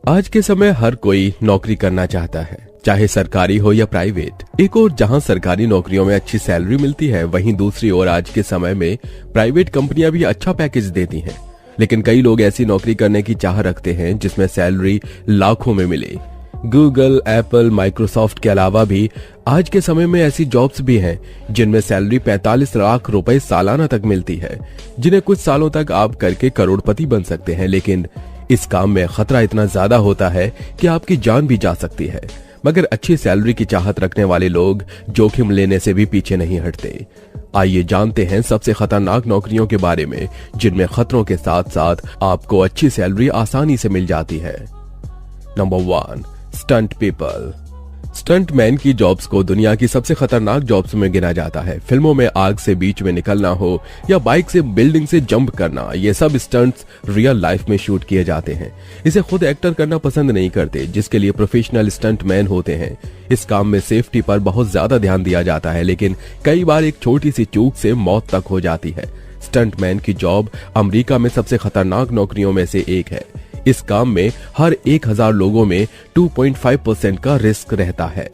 आज के समय हर कोई नौकरी करना चाहता है, चाहे सरकारी हो या प्राइवेट। एक और जहां सरकारी नौकरियों में अच्छी सैलरी मिलती है, वहीं दूसरी ओर आज के समय में प्राइवेट कंपनियां भी अच्छा पैकेज देती हैं। लेकिन कई लोग ऐसी नौकरी करने की चाह रखते हैं जिसमें सैलरी लाखों में मिले। गूगल, एप्पल, माइक्रोसॉफ्ट के अलावा भी आज के समय में ऐसी जॉब्स भी हैं जिनमें सैलरी 45 लाख रुपए सालाना तक मिलती है, जिन्हें कुछ सालों तक आप करके करोड़पति बन सकते हैं। लेकिन इस काम में खतरा इतना ज्यादा होता है कि आपकी जान भी जा सकती है। मगर अच्छी सैलरी की चाहत रखने वाले लोग जोखिम लेने से भी पीछे नहीं हटते। आइए जानते हैं सबसे खतरनाक नौकरियों के बारे में जिनमें खतरों के साथ साथ आपको अच्छी सैलरी आसानी से मिल जाती है। Number 1, stunt people. स्टंटमैन की जॉब्स को दुनिया की सबसे खतरनाक जॉब्स में गिना जाता है। फिल्मों में आग से बीच में निकलना हो या बाइक से बिल्डिंग से जंप करना, ये सब स्टंट्स रियल लाइफ में शूट किए जाते हैं। इसे खुद एक्टर करना पसंद नहीं करते, जिसके लिए प्रोफेशनल स्टंटमैन होते हैं। इस काम में सेफ्टी पर बहुत ज्यादा ध्यान दिया जाता है, लेकिन कई बार एक छोटी सी चूक से मौत तक हो जाती है। स्टंटमैन की जॉब अमेरिका में सबसे खतरनाक नौकरियों में से एक है। इस काम में हर 1000 लोगों में 2.5% का रिस्क रहता है।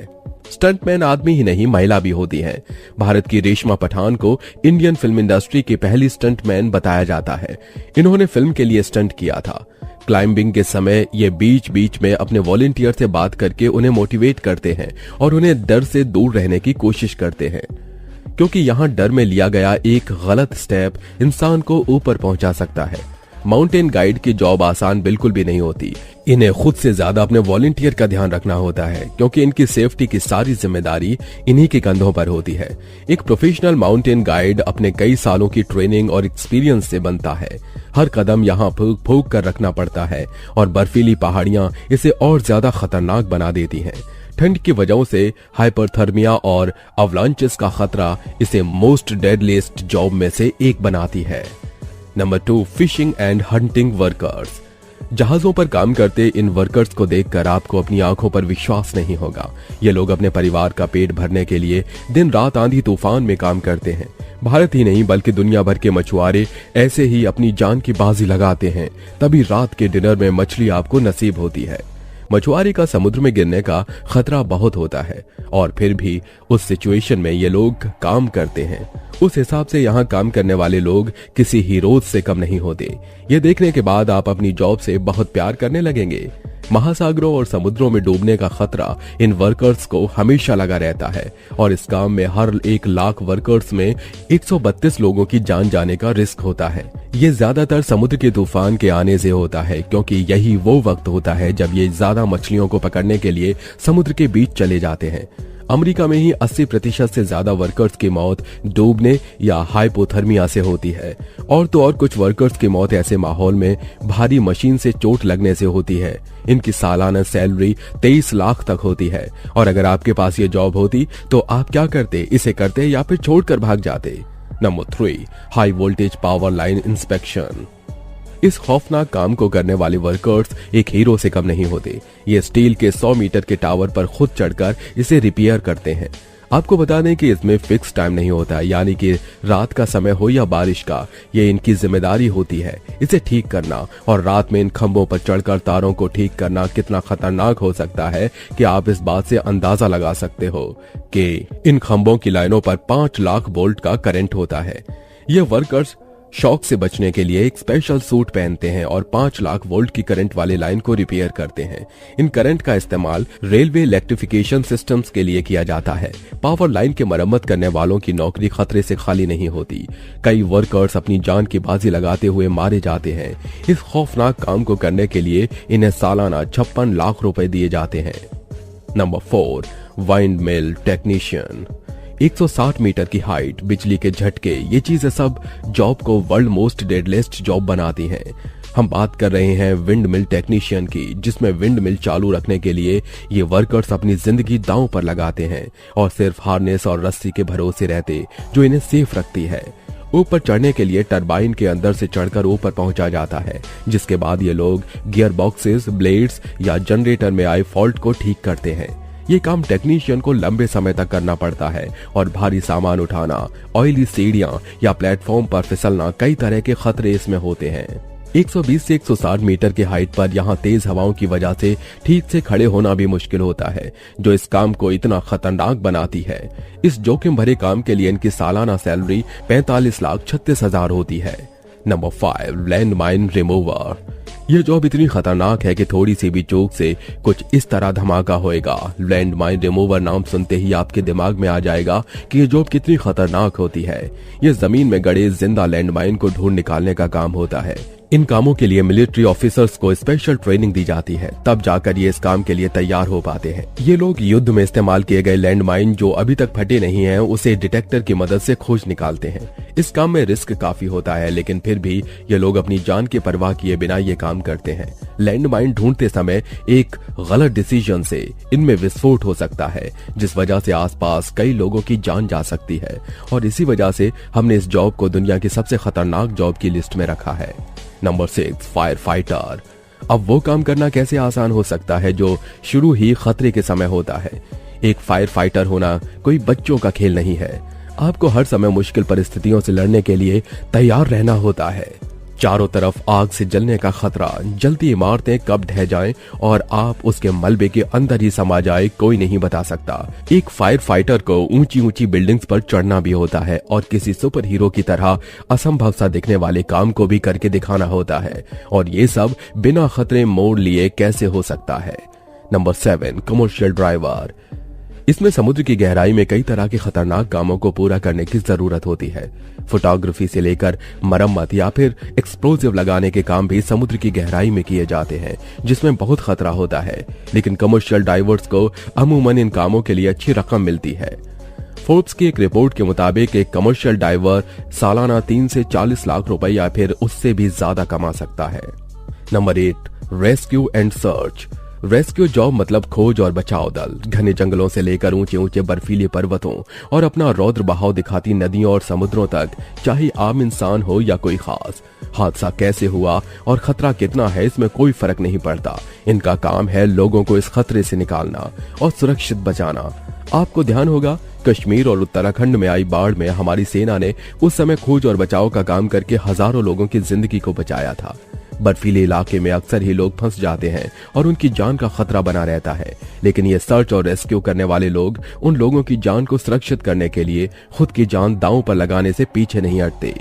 स्टंटमैन आदमी ही नहीं, महिला भी होती हैं। भारत की रेशमा पठान को इंडियन फिल्म इंडस्ट्री की पहली स्टंटमैन बताया जाता है। इन्होंने फिल्म के लिए स्टंट किया था। क्लाइंबिंग के समय ये बीच बीच में अपने वॉलंटियर से बात करके उन्हें मोटिवेट करते हैं और उन्हें डर से दूर रहने की कोशिश करते हैं, क्योंकि यहाँ डर में लिया गया एक गलत स्टेप इंसान को ऊपर पहुंचा सकता है। माउंटेन गाइड की जॉब आसान बिल्कुल भी नहीं होती। इन्हें खुद से ज्यादा अपने वॉलंटियर का ध्यान रखना होता है, क्योंकि इनकी सेफ्टी की सारी जिम्मेदारी इन्हीं के कंधों पर होती है। एक प्रोफेशनल माउंटेन गाइड अपने कई सालों की ट्रेनिंग और एक्सपीरियंस से बनता है। हर कदम यहाँ फूंक फूंक कर रखना पड़ता है और बर्फीली पहाड़ियां इसे और ज्यादा खतरनाक बना देती हैं। ठंड की वजहों से हाइपरथर्मिया और अवलांचेस का खतरा इसे मोस्ट डेडलीस्ट जॉब में से एक बनाती है। Number 2, fishing and hunting workers. जहाजों पर काम करते इन वर्कर्स को देखकर आपको अपनी आंखों पर विश्वास नहीं होगा। ये लोग अपने परिवार का पेट भरने के लिए दिन रात आंधी तूफान में काम करते हैं। भारत ही नहीं बल्कि दुनिया भर के मछुआरे ऐसे ही अपनी जान की बाजी लगाते हैं, तभी रात के डिनर में मछली आपको नसीब होती है। मछुआरे का समुद्र में गिरने का खतरा बहुत होता है और फिर भी उस सिचुएशन में ये लोग काम करते हैं। उस हिसाब से यहाँ काम करने वाले लोग किसी हीरोज से कम नहीं होते। ये देखने के बाद आप अपनी जॉब से बहुत प्यार करने लगेंगे। महासागरों और समुद्रों में डूबने का खतरा इन वर्कर्स को हमेशा लगा रहता है और इस काम में हर 1 लाख वर्कर्स में 132 लोगों की जान जाने का रिस्क होता है। ये ज्यादातर समुद्र के तूफान के आने से होता है, क्योंकि यही वो वक्त होता है जब ये ज्यादा मछलियों को पकड़ने के लिए समुद्र के बीच चले जाते हैं। अमेरिका में ही 80% से ज्यादा वर्कर्स की मौत डूबने या हाइपोथर्मिया से होती है। और तो और कुछ वर्कर्स की मौत ऐसे माहौल में भारी मशीन से चोट लगने से होती है। इनकी सालाना सैलरी 23 लाख तक होती है और अगर आपके पास ये जॉब होती तो आप क्या करते? इसे करते या फिर छोड़कर भाग जाते? Number 3, high voltage power line inspection. इस खौफनाक काम को करने वाले वर्कर्स एक हीरो से कम नहीं होते। ये स्टील के 100 मीटर के टावर पर खुद चढ़कर इसे रिपेयर करते हैं। आपको बता दें कि इसमें फिक्स टाइम नहीं होता, यानी कि रात का समय हो या बारिश का, ये इनकी जिम्मेदारी होती है इसे ठीक करना। और रात में इन खंभों पर चढ़कर तारों को ठीक करना कितना खतरनाक हो सकता है कि आप इस बात से अंदाजा लगा सकते हो कि इन खंभों की लाइनों पर 5 लाख वोल्ट का करंट होता है। ये वर्कर्स शॉक से बचने के लिए एक स्पेशल सूट पहनते हैं और 5 लाख वोल्ट की करंट वाली लाइन को रिपेयर करते हैं। इन करंट का इस्तेमाल रेलवे इलेक्ट्रिफिकेशन सिस्टम्स के लिए किया जाता है। पावर लाइन के मरम्मत करने वालों की नौकरी खतरे से खाली नहीं होती। कई वर्कर्स अपनी जान की बाजी लगाते हुए मारे जाते हैं। इस खौफनाक काम को करने के लिए इन्हें सालाना 56 लाख रुपए दिए जाते हैं। नंबर 4, वाइंड मिल टेक्नीशियन। 160 मीटर की हाइट, बिजली के झटके, ये चीजें सब जॉब को वर्ल्ड मोस्ट डेडलिस्ट जॉब बनाती हैं। हम बात कर रहे हैं विंड मिल टेक्नीशियन की, जिसमें विंड मिल चालू रखने के लिए ये वर्कर्स अपनी जिंदगी दांव पर लगाते हैं और सिर्फ हार्नेस और रस्सी के भरोसे रहते, जो इन्हें सेफ रखती है। ऊपर चढ़ने के लिए टरबाइन के अंदर से चढ़कर ऊपर पहुंचा जाता है, जिसके बाद ये लोग गियर बॉक्सेस, ब्लेड्स या जनरेटर में आए फॉल्ट को ठीक करते हैं। ये काम टेक्नीशियन को लंबे समय तक करना पड़ता है और भारी सामान उठाना, ऑयली सीढ़ियां या प्लेटफॉर्म पर फिसलना, कई तरह के खतरे इसमें होते हैं। 120 से 160 मीटर की हाइट पर यहाँ तेज हवाओं की वजह से ठीक से खड़े होना भी मुश्किल होता है, जो इस काम को इतना खतरनाक बनाती है। इस जोखिम भरे काम के लिए इनकी सालाना सैलरी 45,36,000 होती है। Number 5, land mine remover. यह जॉब इतनी खतरनाक है कि थोड़ी सी भी चूक से कुछ इस तरह धमाका होएगा। लैंड माइन रिमूवर नाम सुनते ही आपके दिमाग में आ जाएगा कि यह जॉब कितनी खतरनाक होती है। यह जमीन में गड़े जिंदा लैंड माइन को ढूंढ निकालने का काम होता है। इन कामों के लिए मिलिट्री ऑफिसर्स को स्पेशल ट्रेनिंग दी जाती है, तब जाकर ये इस काम के लिए तैयार हो पाते हैं। ये लोग युद्ध में इस्तेमाल किए गए लैंड माइन जो अभी तक फटे नहीं हैं, उसे डिटेक्टर की मदद से खोज निकालते हैं। इस काम में रिस्क काफी होता है, लेकिन फिर भी ये लोग अपनी जान की परवाह किए बिना ये काम करते हैं। लैंड माइन ढूंढते समय एक गलत डिसीजन से इनमें विस्फोट हो सकता है, जिस वजह से आसपास कई लोगों की जान जा सकती है, और इसी वजह से हमने इस जॉब को दुनिया की सबसे खतरनाक जॉब की लिस्ट में रखा है। Number 6, fire fighter. अब वो काम करना कैसे आसान हो सकता है जो शुरू ही खतरे के समय होता है। एक फायर फाइटर होना कोई बच्चों का खेल नहीं है। आपको हर समय मुश्किल परिस्थितियों से लड़ने के लिए तैयार रहना होता है। चारों तरफ आग से जलने का खतरा, जलती इमारतें कब ढह जाएं और आप उसके मलबे के अंदर ही समा जाए, कोई नहीं बता सकता। एक फायर फाइटर को ऊंची ऊंची बिल्डिंग्स पर चढ़ना भी होता है और किसी सुपर हीरो की तरह असंभव सा दिखने वाले काम को भी करके दिखाना होता है, और ये सब बिना खतरे मोड़ लिए कैसे हो सकता है। Number 7, commercial driver. इसमें समुद्र की गहराई में कई तरह के खतरनाक कामों को पूरा करने की जरूरत होती है। फोटोग्राफी से लेकर मरम्मत या फिर एक्सप्लोजिव लगाने के काम भी समुद्र की गहराई में किए जाते हैं, जिसमें बहुत खतरा होता है, लेकिन कमर्शियल डाइवर्स को अमूमन इन कामों के लिए अच्छी रकम मिलती है। फोर्ब्स की एक रिपोर्ट के मुताबिक एक कमर्शियल डाइवर सालाना 3 से 40 लाख रुपए या फिर उससे भी ज्यादा कमा सकता है। Number 8, rescue and search. Rescue job मतलब खोज और बचाव दल। घने जंगलों से लेकर ऊंचे ऊंचे बर्फीले पर्वतों और अपना रौद्र बहाव दिखाती नदियों और समुद्रों तक, चाहे आम इंसान हो या कोई खास। हादसा कैसे हुआ और खतरा कितना है, इसमें कोई फर्क नहीं पड़ता। इनका काम है लोगों को इस खतरे से निकालना और सुरक्षित बचाना। आपको ध्यान होगा, कश्मीर और उत्तराखंड में आई बाढ़ में हमारी सेना ने उस समय खोज और बचाव का काम करके हजारों लोगों की जिंदगी को बचाया था। बर्फीले इलाके में अक्सर ही लोग फंस जाते हैं और उनकी जान का खतरा बना रहता है, लेकिन ये सर्च और रेस्क्यू करने वाले लोग उन लोगों की जान को सुरक्षित करने के लिए खुद की जान दांव पर लगाने से पीछे नहीं हटते।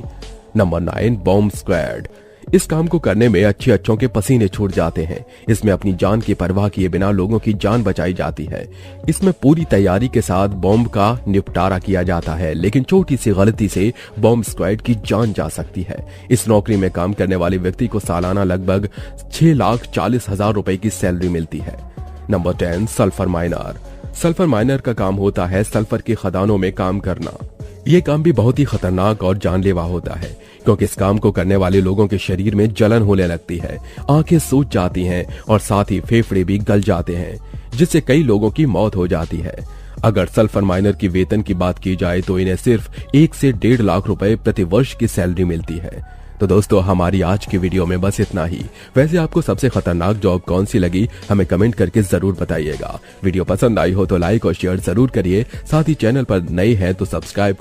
Number 9, bomb squad. इस काम को करने में अच्छों के पसीने छूट जाते हैं। इसमें अपनी जान की परवाह किए बिना लोगों की जान बचाई जाती है। इसमें पूरी तैयारी के साथ बॉम्ब का निपटारा किया जाता है, लेकिन छोटी सी गलती से बॉम्ब स्क्वाड की जान जा सकती है। इस नौकरी में काम करने वाले व्यक्ति को सालाना लगभग 6,40,000 रुपए की सैलरी मिलती है। Number 10, sulphur minor. Sulphur minor का काम होता है सल्फर की खदानों में काम करना। ये काम भी बहुत ही खतरनाक और जानलेवा होता है, क्योंकि इस काम को करने वाले लोगों के शरीर में जलन होने लगती है, आंखें सूज जाती हैं और साथ ही फेफड़े भी गल जाते हैं, जिससे कई लोगों की मौत हो जाती है। अगर सल्फर माइनर की वेतन की बात की जाए तो इन्हें सिर्फ 1 से 1.5 लाख रुपए प्रति वर्ष की सैलरी मिलती है। तो दोस्तों, हमारी आज की वीडियो में बस इतना ही। वैसे आपको सबसे खतरनाक जॉब कौन सी लगी, हमें कमेंट करके जरूर बताइएगा। वीडियो पसंद आई हो तो लाइक और शेयर जरूर करिए। साथ ही चैनल पर नए हैं तो सब्सक्राइब